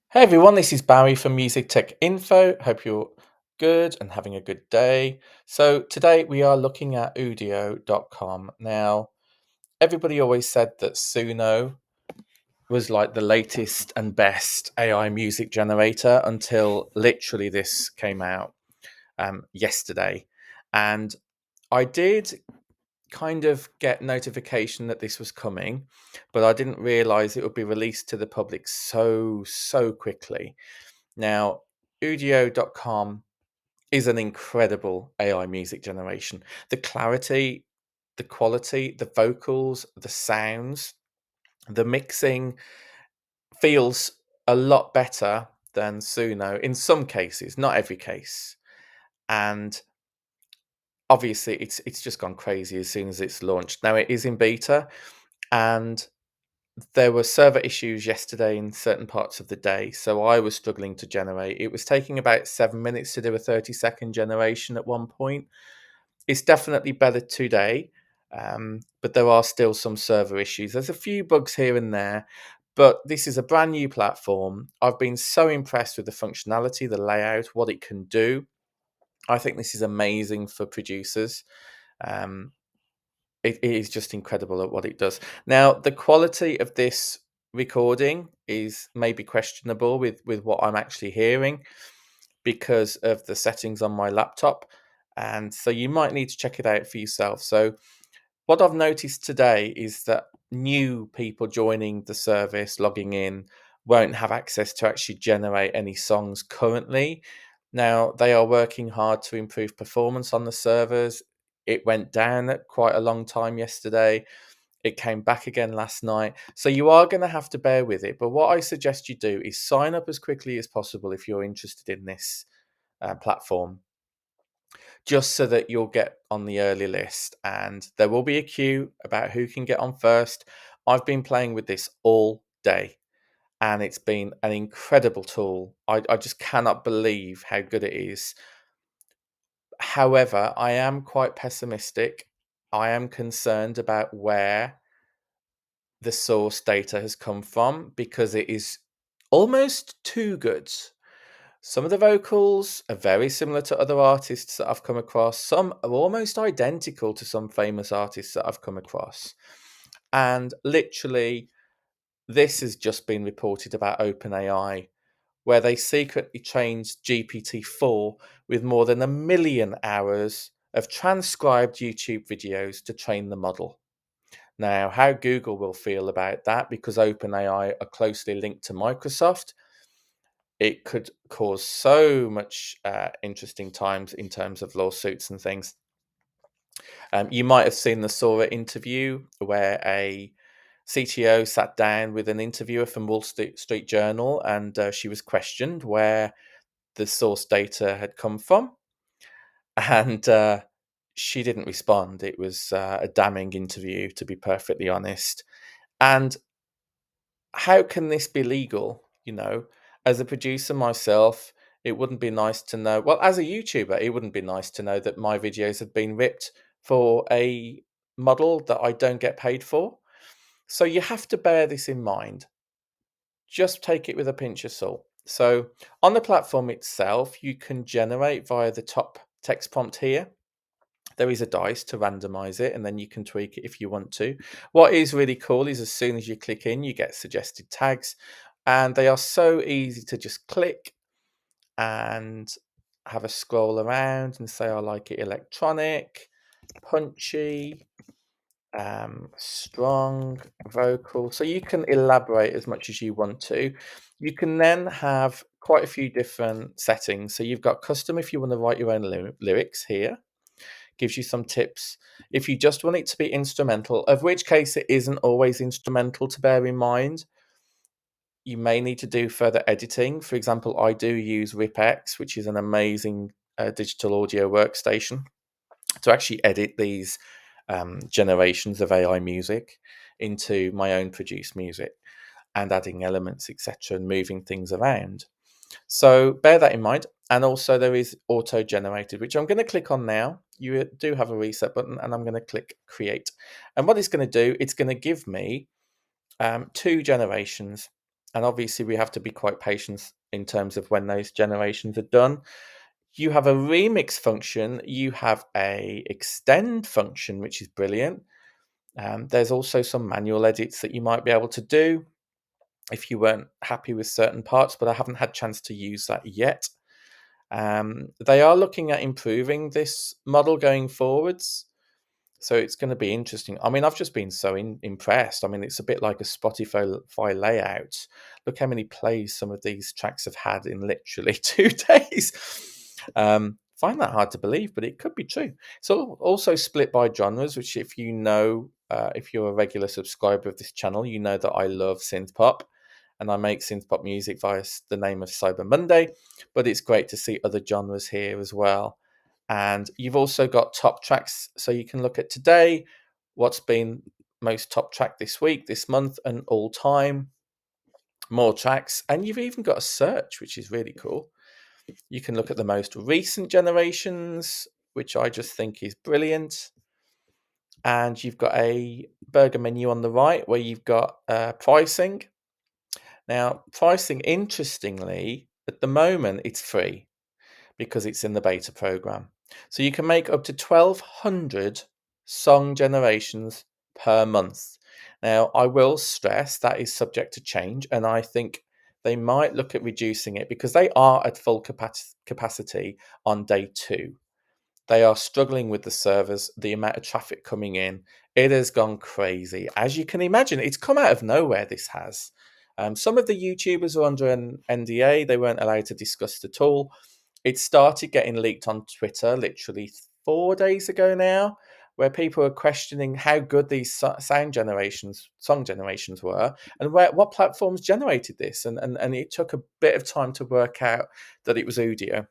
Hey everyone, this is Barry from Music Tech Info. Hope you're good and having a good day. So today we are looking at Udio.com. Now, everybody always said that Suno was like the latest and best AI music generator until literally this came out yesterday. And I did kind of get notification that this was coming, but I didn't realize it would be released to the public so quickly. Now, Udio.com is an incredible AI music generation. The clarity, the quality, the vocals, the sounds, the mixing feels a lot better than Suno in some cases, not every case. And obviously it's just gone crazy as soon as it's launched. Now it is in beta, and there were server issues yesterday in certain parts of the day, so I was struggling to generate. It was taking about 7 minutes to do a 30-second generation at one point. It's definitely better today, but there are still some server issues. There's a few bugs here and there, but this is a brand new platform. I've been so impressed with the functionality, the layout, what it can do. I think this is amazing for producers. Um, it is just incredible at what it does. Now, the quality of this recording is maybe questionable with what I'm actually hearing because of the settings on my laptop. And so you might need to check it out for yourself. So, what I've noticed today is that new people joining the service, logging in, won't have access to actually generate any songs currently. Now, they are working hard to improve performance on the servers. It went down at quite a long time yesterday. It came back again last night. So you are going to have to bear with it. But what I suggest you do is sign up as quickly as possible if you're interested in this platform, just so that you'll get on the early list. And there will be a queue about who can get on first. I've been playing with this all day, and it's been an incredible tool. I just cannot believe how good it is. However, I am quite pessimistic. I am concerned about where the source data has come from because it is almost too good. Some of the vocals are very similar to other artists that I've come across. Some are almost identical to some famous artists that I've come across. And literally, this has just been reported about OpenAI, where they secretly trained GPT-4 with more than 1 million hours of transcribed YouTube videos to train the model. Now, how Google will feel about that, because OpenAI are closely linked to Microsoft, it could cause so much interesting times in terms of lawsuits and things. You might have seen the Sora interview where a CTO sat down with an interviewer from Wall Street Journal, and she was questioned where the source data had come from, and she didn't respond. It was a damning interview, to be perfectly honest. And how can this be legal? As a producer myself, it wouldn't be nice to know. Well, as a YouTuber, it wouldn't be nice to know that my videos have been ripped for a model that I don't get paid for. So you have to bear this in mind. Just take it with a pinch of salt. So on the platform itself, you can generate via the top text prompt here. There is a dice to randomize it, and then you can tweak it if you want to. What is really cool is as soon as you click in, you get suggested tags, and they are so easy to just click and have a scroll around and say, I like it electronic, punchy, strong, vocal. So you can elaborate as much as you want to. You can then have quite a few different settings. So you've got custom if you want to write your own lyrics here. Gives you some tips. If you just want it to be instrumental, of which case it isn't always instrumental, to bear in mind, you may need to do further editing. For example, I do use RipX, which is an amazing digital audio workstation, to actually edit these generations of AI music into my own produced music and adding elements, etc., and moving things around. So bear that in mind. And also there is auto generated, which I'm going to click on now. You do have a reset button, and I'm going to click create. And what it's going to do, it's going to give me two generations. and obviously we have to be quite patient in terms of when those generations are done. You have a remix function, you have a extend function, which is brilliant. There's also some manual edits that you might be able to do if you weren't happy with certain parts, but I haven't had a chance to use that yet. They are looking at improving this model going forwards. So it's going to be interesting. I mean, I've just been so impressed. I mean, it's a bit like a Spotify layout. Look how many plays some of these tracks have had in literally 2 days. Find that hard to believe, but it could be true. It's also split by genres, which if you know, if you're a regular subscriber of this channel, you know that I love synth pop. And I make synth pop music via the name of Cyber Monday. But it's great to see other genres here as well. And you've also got top tracks, so you can look at today, what's been most top track this week, this month, and all time, more tracks. And you've even got a search, which is really cool. You can look at the most recent generations, which I just think is brilliant. And you've got a burger menu on the right where you've got pricing. Now, pricing, interestingly, at the moment, it's free because it's in the beta program. So you can make up to 1,200 song generations per month. Now, I will stress that is subject to change, and I think they might look at reducing it because they are at full capacity on day 2. They are struggling with the servers, the amount of traffic coming in. It has gone crazy. As you can imagine, it's come out of nowhere, this has. Some of the YouTubers are under an NDA. They weren't allowed to discuss it at all. It started getting leaked on Twitter literally 4 days ago now, where people were questioning how good these song generations were, and what platforms generated this. And it took a bit of time to work out that it was Udio.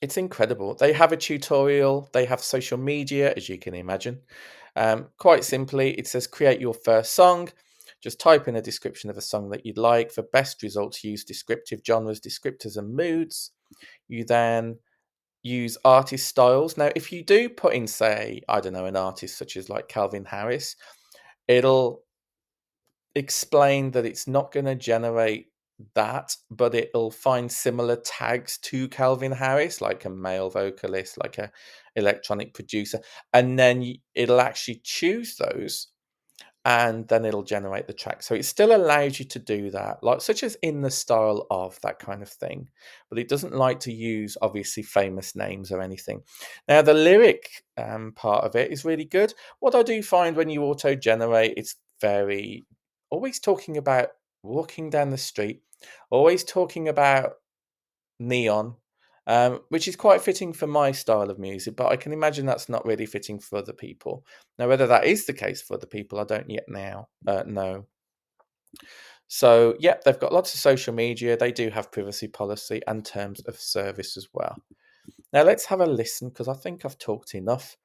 It's incredible. They have a tutorial. They have social media, as you can imagine. Quite simply, it says create your first song. Just type in a description of a song that you'd like. For best results, use descriptive genres, descriptors, and moods. You then use artist styles. Now, if you do put in, say, I don't know, an artist such as like Calvin Harris, it'll explain that it's not going to generate that, but it'll find similar tags to Calvin Harris, like a male vocalist, like a electronic producer, and then it'll actually choose those, and then it'll generate the track. So it still allows you to do that, like such as in the style of that kind of thing, but it doesn't like to use obviously famous names or anything. Now the lyric part of it is really good. What I do find when you auto generate, it's very always talking about walking down the street, always talking about neon, which is quite fitting for my style of music, but I can imagine that's not really fitting for other people. Now, whether that is the case for other people, I don't yet now know. So, yeah, they've got lots of social media. They do have privacy policy and terms of service as well. Now, let's have a listen because I think I've talked enough.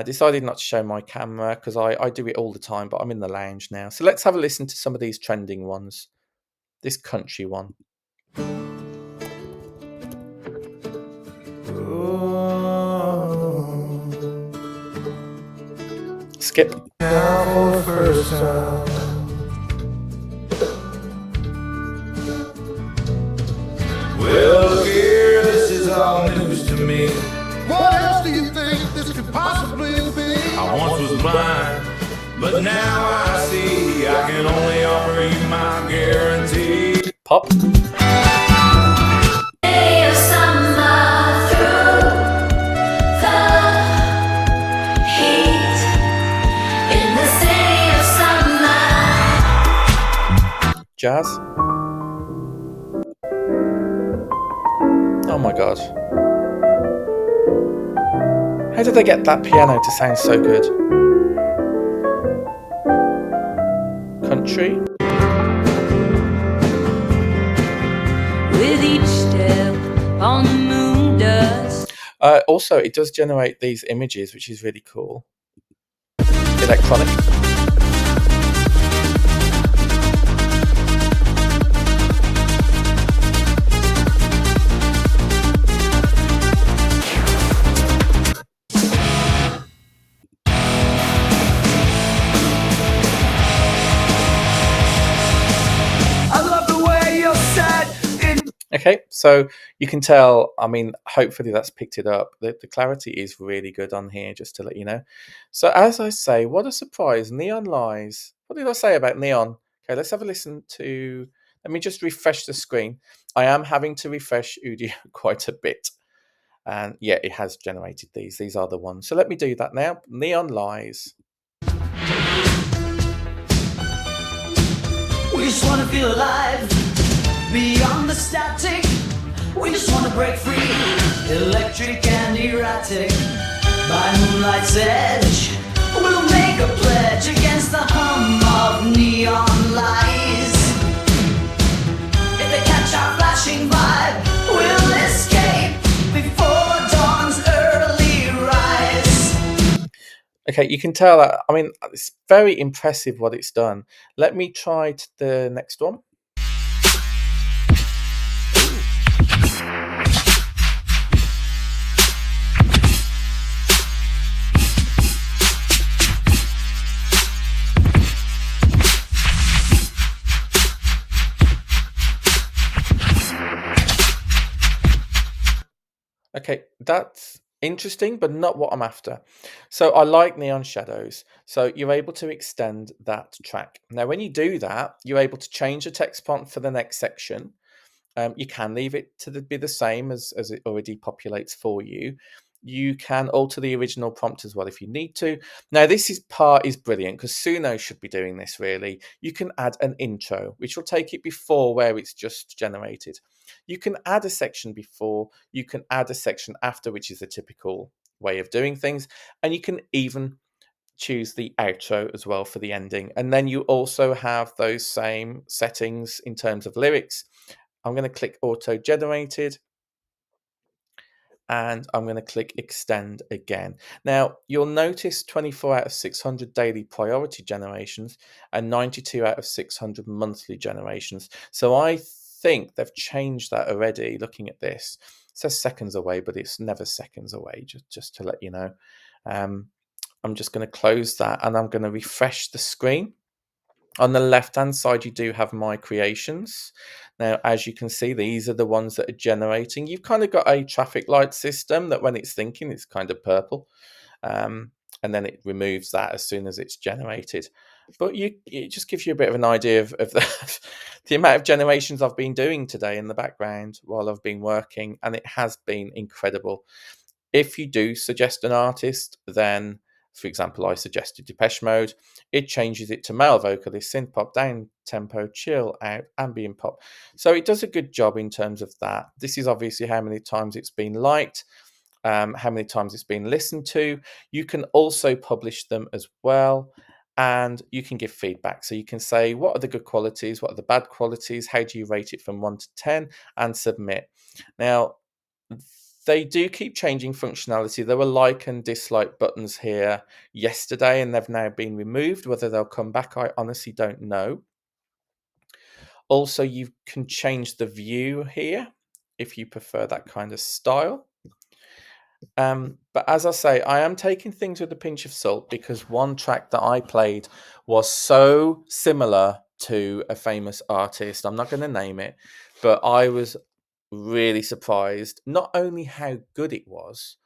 Decided not to show my camera because I do it all the time, but I'm in the lounge now. So let's have a listen to some of these trending ones. This country one. Skip. Now for the first time. Well, look here, this is all news to me. What else do you think this could possibly be? I once was blind, but now I see. I can only offer you my guarantee. Pop. Jazz. Oh my god. How did they get that piano to sound so good? Country. With each step on the moon dust. Also, it does generate these images, which is really cool. Electronic. Okay, so you can tell, I mean, hopefully that's picked it up. The clarity is really good on here, just to let you know. So, as I say, what a surprise. Neon Lies. What did I say about Neon? Okay, let's have a listen to. Let me just refresh the screen. I am having to refresh Udio quite a bit. And yeah, it has generated these. These are the ones. So let me do that now. Neon Lies. We just wanna feel alive, beyond the static. We just wanna break free, electric and erratic. By moonlight's edge, we'll make a pledge against the hum of neon lies. If they catch our flashing vibe, we'll escape before dawn's early rise. Okay, you can tell that. I mean, it's very impressive what it's done. Let me try the next one. Okay, that's interesting, but not what I'm after. So I like neon shadows. So you're able to extend that track. Now, when you do that, you're able to change the text font for the next section. You can leave it to be the same as it already populates for you. You can alter the original prompt as well if you need to. Now, part is brilliant because Suno should be doing this really. You can add an intro, which will take it before where it's just generated. You can add a section before, you can add a section after, which is the typical way of doing things. And you can even choose the outro as well for the ending. And then you also have those same settings in terms of lyrics. I'm going to click auto generated and I'm going to click extend again. Now you'll notice 24 out of 600 daily priority generations and 92 out of 600 monthly generations. So I think they've changed that already looking at this. It says seconds away, but it's never seconds away, just to let you know. I'm just going to close that and I'm going to refresh the screen. On the left-hand side, you do have My Creations. Now, as you can see, these are the ones that are generating. You've kind of got a traffic light system that when it's thinking, it's kind of purple. And then it removes that as soon as it's generated. But it just gives you a bit of an idea of the amount of generations I've been doing today in the background while I've been working, and it has been incredible. If you do suggest an artist, then, for example, I suggested Depeche Mode, it changes it to male vocalist, synth pop, down tempo, chill out, ambient pop. So it does a good job in terms of that. This is obviously how many times it's been liked, how many times it's been listened to. You can also publish them as well. And you can give feedback. So you can say, what are the good qualities? What are the bad qualities? How do you rate it from 1 to 10? And submit. Now, they do keep changing functionality. There were like and dislike buttons here yesterday, and they've now been removed. Whether they'll come back, I honestly don't know. Also, you can change the view here if you prefer that kind of style. But as I say, I am taking things with a pinch of salt because one track that I played was so similar to a famous artist. I'm not going to name it, but I was really surprised not only how good it was,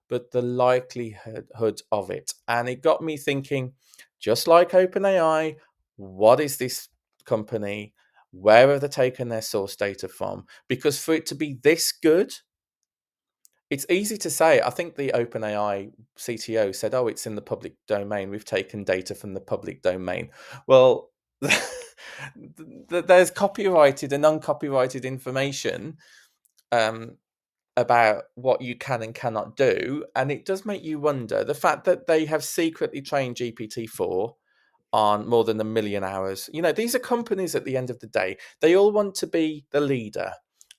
but the likelihood of it. And it got me thinking, just like OpenAI, what is this company? Where have they taken their source data from? Because for it to be this good, it's easy to say. I think the OpenAI CTO said, "Oh, it's in the public domain. We've taken data from the public domain." Well, there's copyrighted and uncopyrighted information um, about what you can and cannot do, and it does make you wonder. The fact that they have secretly trained GPT-4 on more than 1 million hours. These are companies at the end of the day. They all want to be the leader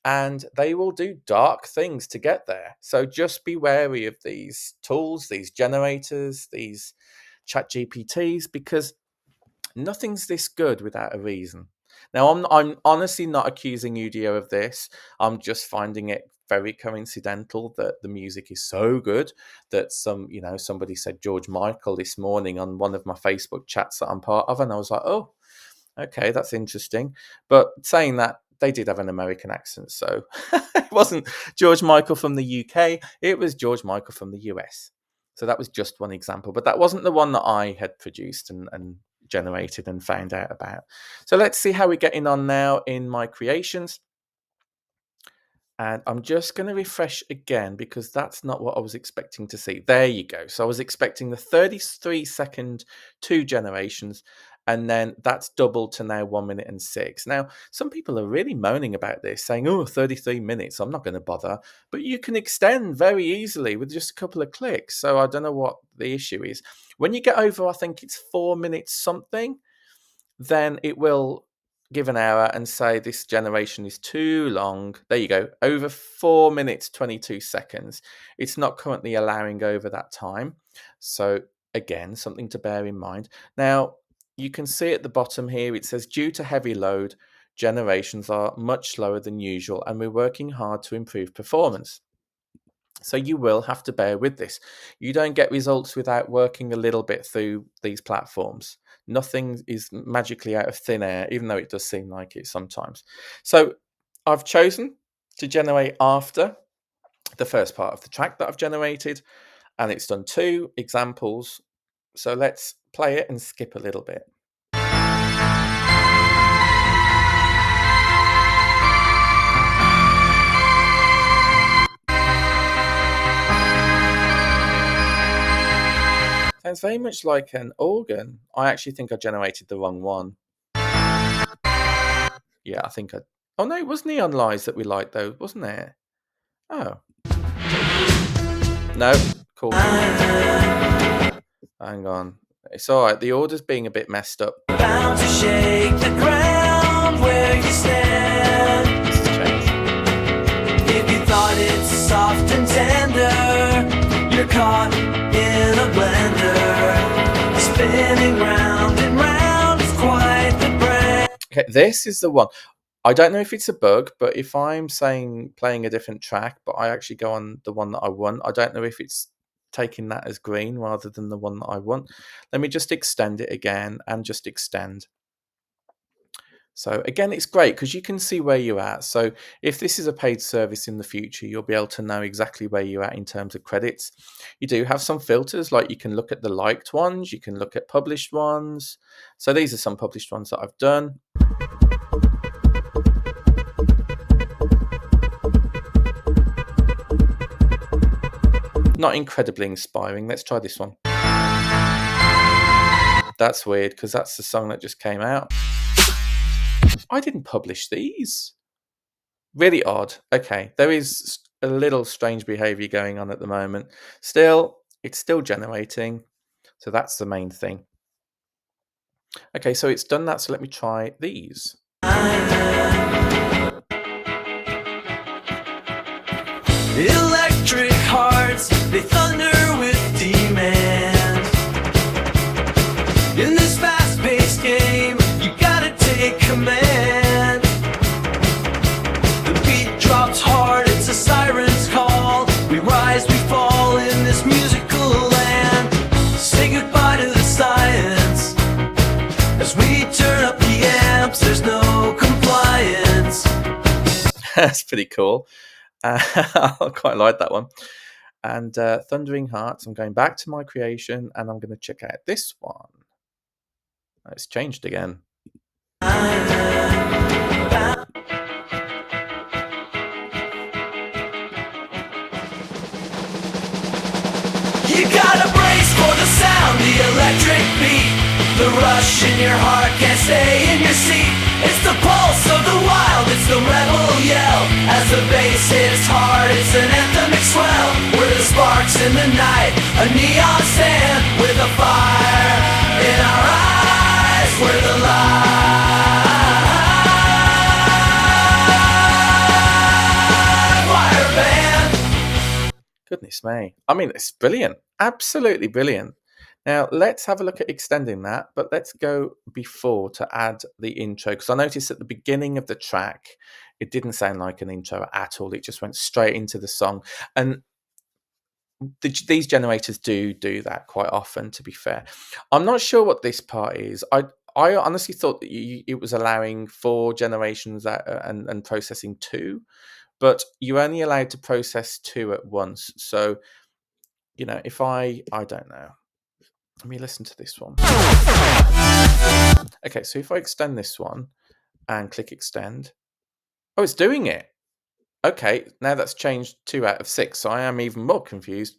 and they will do dark things to get there. So just be wary of these tools, these generators, these chat GPTs, because nothing's this good without a reason. Now, I'm honestly not accusing Udio of this. I'm just finding it very coincidental that the music is so good that somebody said George Michael this morning on one of my Facebook chats that I'm part of, and I was like, oh, okay, that's interesting. But saying that, they did have an American accent, so it wasn't George Michael from the UK, it was George Michael from the US. So that was just one example, but that wasn't the one that I had produced and generated and found out about. So let's see how we're getting on now in my creations. And I'm just going to refresh again because that's not what I was expecting to see. There you go. So I was expecting the 33-second 2 generations, and then that's doubled to now 1 minute and 6. Now, some people are really moaning about this, saying, oh, 33 minutes, I'm not going to bother. But you can extend very easily with just a couple of clicks. So I don't know what the issue is. When you get over, I think it's 4 minutes something, then it will give an error and say this generation is too long. There you go, over 4 minutes 22 seconds. It's not currently allowing over that time. So again, something to bear in mind. Now, you can see at the bottom here, it says due to heavy load, generations are much slower than usual and we're working hard to improve performance. So you will have to bear with this. You don't get results without working a little bit through these platforms. Nothing is magically out of thin air, even though it does seem like it sometimes. So I've chosen to generate after the first part of the track that I've generated, and it's done 2 examples. So let's play it and skip a little bit. Sounds very much like an organ. I actually think I generated the wrong one. Yeah, I think I... Oh no, it was Neon Lies that we liked though, wasn't it? Oh. No, cool. Hang on. It's alright, the order's being a bit messed up. Bound to shake the ground where you stand. This has changed. If you thought it's soft and tender, you're caught in a blender. Spinning round and round is quite the brand. Okay, this is the one. I don't know if it's a bug, but if I'm saying playing a different track, but I actually go on the one that I want, I don't know if it's taking that as green rather than the one that I want. Let me just extend it again and just extend. So again, it's great because you can see where you're at. So if this is a paid service in the future, you'll be able to know exactly where you're at in terms of credits. You do have some filters, like you can look at the liked ones, you can look at published ones. So these are some published ones that I've done. Not incredibly inspiring. Let's try this one. That's weird because that's the song that just came out. I didn't publish these. Really odd. Okay, there is a little strange behavior going on at the moment. Still, it's still generating. So that's the main thing. Okay, so it's done that. So let me try these. Electric hearts, they thunder with demand. In this fast-paced game, you gotta take command. The beat drops hard, it's a siren's call. We rise, we fall in this musical land. Say goodbye to the science. As we turn up the amps, there's no compliance. That's pretty cool. I quite like that one. And Thundering Hearts, I'm going back to my creation and I'm going to check out this one. Oh, it's changed again. You gotta brace for the sound, the electric beat. The rush in your heart can't stay in your seat. It's the pulse of the wild, it's the rebel yell. As the bass hits hard, it's an anthemic swell. We're the sparks in the night, a neon stand. With a fire in our eyes, we're the live wire band. Goodness me. I mean, it's brilliant. Absolutely brilliant. Now, let's have a look at extending that, but let's go before to add the intro, because I noticed at the beginning of the track, it didn't sound like an intro at all. It just went straight into the song. And these generators do that quite often, to be fair. I'm not sure what this part is. I honestly thought that it was allowing 4 generations and processing 2, but you're only allowed to process 2 at once. So, if I don't know. Let me listen to this one. Okay, so if I extend this one and click extend, oh, it's doing it. Okay, now that's changed 2 out of 6, so I am even more confused.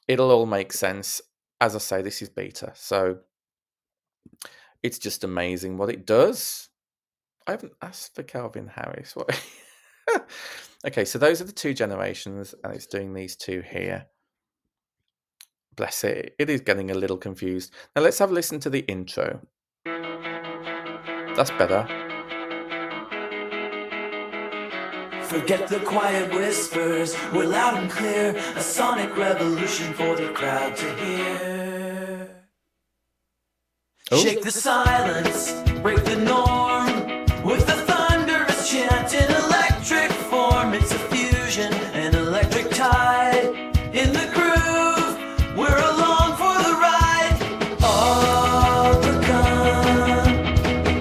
It'll all make sense. As I say, this is beta, so it's just amazing what it does. I haven't asked for Calvin Harris. What? Okay, so those are the 2 generations, and it's doing these 2 here. Bless it. It is getting a little confused. Now let's have a listen to the intro. That's better. Forget the quiet whispers, we're loud and clear. A sonic revolution for the crowd to hear. Oh. Shake the silence, break the norm. With the thunderous chant in electric form. It's a fusion, an electric tide. In the groove, we're along for the ride. All begun,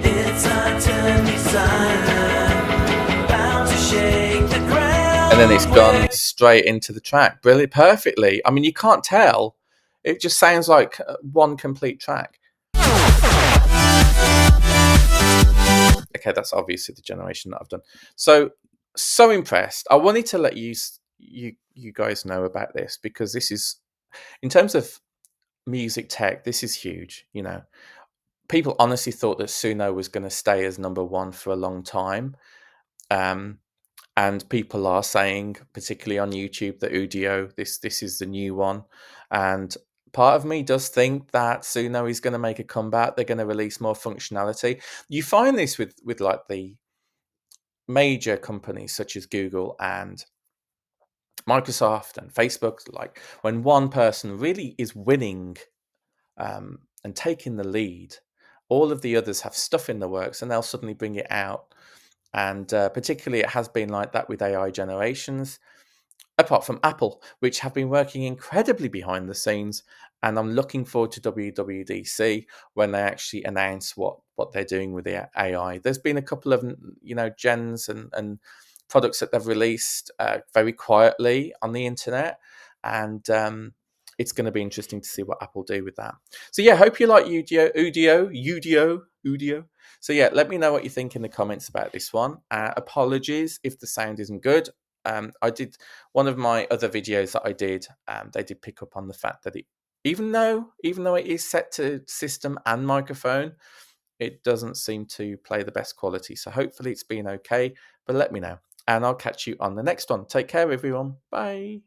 it's our turn to sign. Bound to shake the ground. And then it's gone straight into the track. Brilliant, perfectly. I mean, you can't tell. It just sounds like one complete track. Okay, that's obviously the generation that I've done. So impressed. I wanted to let you guys know about this, because this is, in terms of music tech, this is huge. People honestly thought that Suno was going to stay as number 1 for a long time. And people are saying, particularly on YouTube, that Udio, this is the new one. And part of me does think that Suno is going to make a comeback. They're going to release more functionality. You find this with like the major companies such as Google and Microsoft and Facebook. Like, when one person really is winning and taking the lead, all of the others have stuff in the works, and they'll suddenly bring it out. And particularly, it has been like that with AI generations, apart from Apple, which have been working incredibly behind the scenes. And I'm looking forward to WWDC when they actually announce what they're doing with the AI. There's been a couple of gens and products that they've released very quietly on the internet, and it's going to be interesting to see what Apple do with that. So yeah, hope you like Udio. So yeah, let me know what you think in the comments about this one. Apologies if the sound isn't good. I did one of my other videos that I did. They did pick up on the fact that even though it is set to system and microphone, it doesn't seem to play the best quality. So hopefully it's been okay. But let me know, and I'll catch you on the next one. Take care, everyone. Bye.